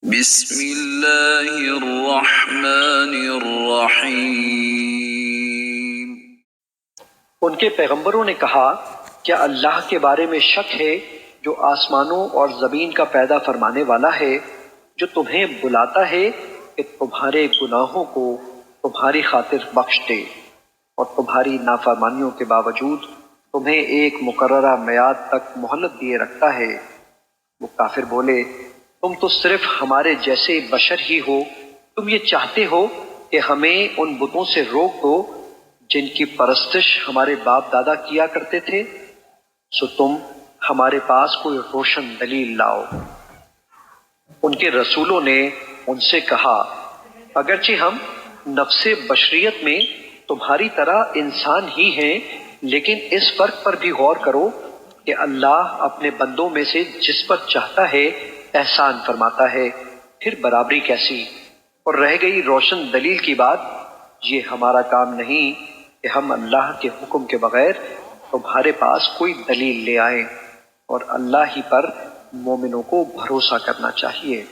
بسم اللہ الرحمن الرحیم۔ ان کے پیغمبروں نے کہا، کیا اللہ کے بارے میں شک ہے جو آسمانوں اور زمین کا پیدا فرمانے والا ہے، جو تمہیں بلاتا ہے کہ تمہارے گناہوں کو تمہاری خاطر بخش دے اور تمہاری نافرمانیوں کے باوجود تمہیں ایک مقررہ میعاد تک مہلت دیے رکھتا ہے۔ وہ کافر بولے، تم تو صرف ہمارے جیسے بشر ہی ہو، تم یہ چاہتے ہو کہ ہمیں ان بتوں سے روک دو جن کی پرستش ہمارے باپ دادا کیا کرتے تھے، سو تم ہمارے پاس کوئی روشن دلیل لاؤ۔ ان کے رسولوں نے ان سے کہا، اگرچہ ہم نفس بشریت میں تمہاری طرح انسان ہی ہیں، لیکن اس فرق پر بھی غور کرو کہ اللہ اپنے بندوں میں سے جس پر چاہتا ہے احسان فرماتا ہے، پھر برابری کیسی؟ اور رہ گئی روشن دلیل کی بات، یہ ہمارا کام نہیں کہ ہم اللہ کے حکم کے بغیر تمہارے پاس کوئی دلیل لے آئیں، اور اللہ ہی پر مومنوں کو بھروسہ کرنا چاہیے۔